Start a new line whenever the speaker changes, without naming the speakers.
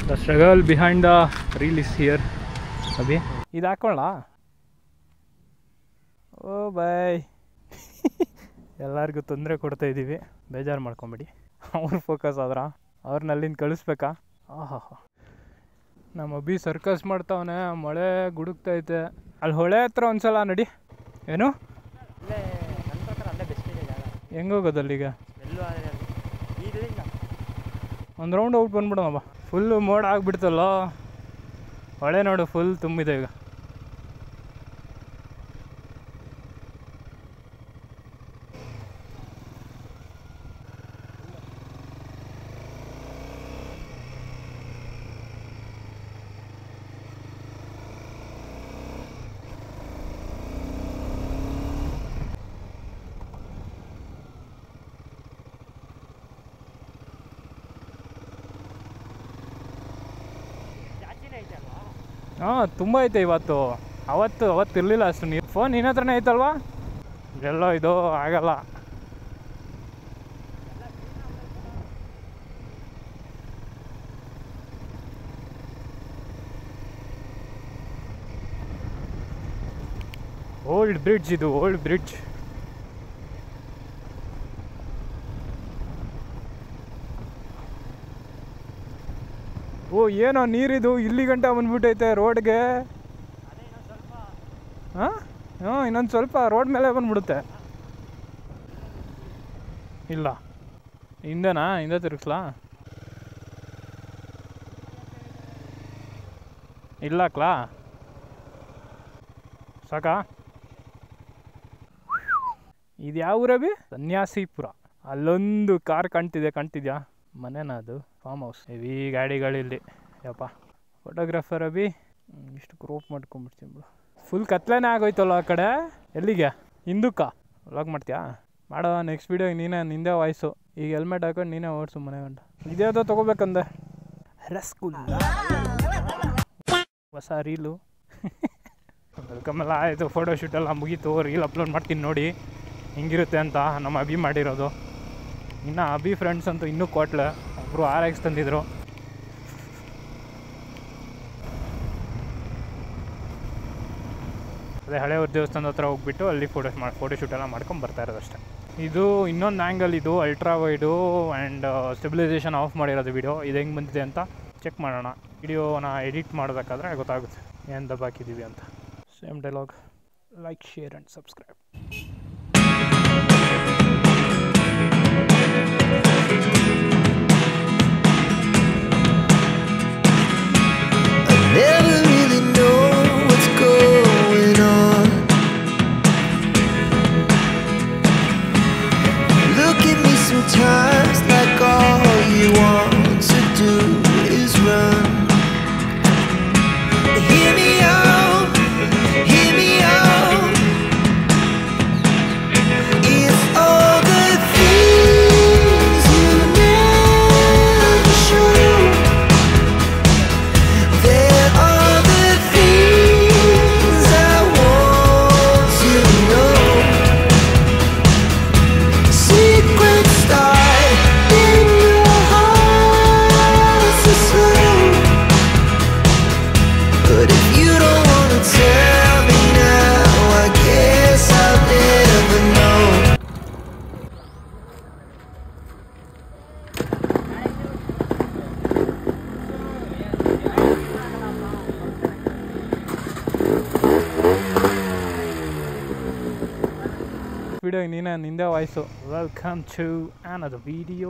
The struggle behind the reel is here. Abhi ಇದು ಹಾಕೊಳ್ಳ. ಓ ಬಾಯ್ ಎಲ್ಲರಿಗೂ ತೊಂದರೆ ಕೊಡ್ತಾ ಇದ್ದೀವಿ, ಬೇಜಾರು ಮಾಡ್ಕೊಂಬಿಡಿ. ಅವ್ರು ಫೋಕಸ್ ಆದ್ರ ಅವ್ರನ್ನ ಅಲ್ಲಿಂದ ಕಳಿಸ್ಬೇಕಾ? ಆಹಾ, ನಮ್ಮ ಅಭಿ ಸರ್ಕಸ್ ಮಾಡ್ತಾವನೆ, ಮಳೆ ಗುಡುಕ್ತೈತೆ. ಅಲ್ಲಿ ಹೊಳೆ ಹತ್ರ ಒಂದ್ಸಲ ನಡಿ. ಏನು ಹೆಂಗೋಗೋದು ಅಲ್ಲಿಗ? ಒಂದು ರೌಂಡ್ ಔಟ್ ಬಂದ್ಬಿಡೋಣಪ್ಪ. ಫುಲ್ಲು ಮೋಡ ಆಗಿಬಿಡ್ತಲ್ಲ, ಹೊಳೆ ನೋಡು ಫುಲ್ ತುಂಬಿದೆ ಈಗ. ಹಾಂ, ತುಂಬ ಐತೆ ಇವತ್ತು. ಅವತ್ತು ಇರಲಿಲ್ಲ ಅಷ್ಟು ನೀರು. ಫೋನ್ ನಿನ್ನ ಹತ್ರನೇ ಐತಲ್ವಾ? ಎಲ್ಲೋ ಇದು ಆಗಲ್ಲ. ಓಲ್ಡ್ ಬ್ರಿಡ್ಜ್ ಇದು, ಓಲ್ಡ್ ಬ್ರಿಡ್ಜ್. ಓ ಏನೋ ನೀರಿದು ಇಲ್ಲಿ ಗಂಟ ಬಂದ್ಬಿಟ್ಟೈತೆ ರೋಡ್ಗೆ. ಹಾಂ ಹಾಂ, ಇನ್ನೊಂದು ಸ್ವಲ್ಪ ರೋಡ್ ಮೇಲೆ ಬಂದ್ಬಿಡುತ್ತೆ. ಇಲ್ಲ ಹಿಂದೆನಾ? ಹಿಂದೆ ತಿರುಗಿಸ್ಲಾ? ಇಲ್ಲ ಹಾಕ್ಲಾ? ಸಾಕಾ? ಇದು ಯಾವ ಊರಭಿ? ಸನ್ಯಾಸಿಪುರ. ಅಲ್ಲೊಂದು ಕಾರ್ ಕಾಣ್ತಿದ್ಯಾ? ಮನೆನಾ ಅದು? Farm house. ಹೆವಿ ಗಾಡಿಗಳಿಲ್ಲಿ. ಯಪ್ಪ ಫೋಟೋಗ್ರಾಫರ್ ಅಭಿ ಇಷ್ಟು ಕ್ರೋಪ್ ಮಾಡ್ಕೊಂಬಿಡ್ತೀನಿ ಬಿಡು. ಫುಲ್ ಕತ್ಲೇನೇ ಆಗೋಯ್ತಲ್ಲ ಆ ಕಡೆ. ಎಲ್ಲಿಗೆ? ಹಿಂದಕ್ಕ ವ್ಲಾಗ್ ಮಾಡ್ತೀಯಾ? ಮಾಡೋ ನೆಕ್ಸ್ಟ್ ವೀಡಿಯೋ ನಿಂದೇ ವಾಯ್ಸು. ಈಗ ಹೆಲ್ಮೆಟ್ ಹಾಕೊಂಡು ನೀನೇ ಓಡಿಸು ಮನೆ ಗಂಟ. ಇದ್ಯಾವುದೋ ತೊಗೋಬೇಕಂದೆ. ರಸ್ಕುಲ್ಲ ಹೊಸ ರೀಲು. ವೆಲ್ಕಮ್ ಎಲ್ಲ ಆಯಿತು, ಫೋಟೋಶೂಟೆಲ್ಲ ಮುಗೀತು. ರೀಲ್ ಅಪ್ಲೋಡ್ ಮಾಡ್ತೀನಿ ನೋಡಿ ಹಿಂಗಿರುತ್ತೆ ಅಂತ. ನಮ್ಮ ಅಭಿ ಮಾಡಿರೋದು. ಇನ್ನು ಅಭಿ ಫ್ರೆಂಡ್ಸ್ ಅಂತೂ ಇನ್ನೂ ಕೊಟ್ಲೆ. ಒಬ್ಬರು RX ತಂದಿದ್ರು. ಅದೇ ಹಳೆಯವ್ರ ದೇವಸ್ಥಾನದ ಹತ್ರ ಹೋಗ್ಬಿಟ್ಟು ಅಲ್ಲಿ ಫೋಟೋಶೂಟ್ ಎಲ್ಲ ಮಾಡ್ಕೊಂಡು ಬರ್ತಾ ಇರೋದು ಅಷ್ಟೇ. ಇದು ಇನ್ನೊಂದು ಆ್ಯಂಗಲ್, ಇದು ultra wide and stabilisation of ಮಾಡಿರೋದು ವಿಡಿಯೋ. ಇದು ಹೆಂಗೆ ಬಂದಿದೆ ಅಂತ ಚೆಕ್ ಮಾಡೋಣ. ವಿಡಿಯೋನ ಎಡಿಟ್ ಮಾಡಬೇಕಾದ್ರೆ ಗೊತ್ತಾಗುತ್ತೆ ಏನು ದಬ್ಬಾಕಿದ್ದೀವಿ ಅಂತ. Same dialogue. Like, share and subscribe.
Never really know what's going on. Look at me sometimes like all you want to do is run. Hear me out, hear me out. If all the things you never show, there are the things I want to know. Secrets start in your heart so slow. But if you don't wanna tell me now, I guess I'll never know.
Video ನಿಂದೇ voice. Welcome to another video.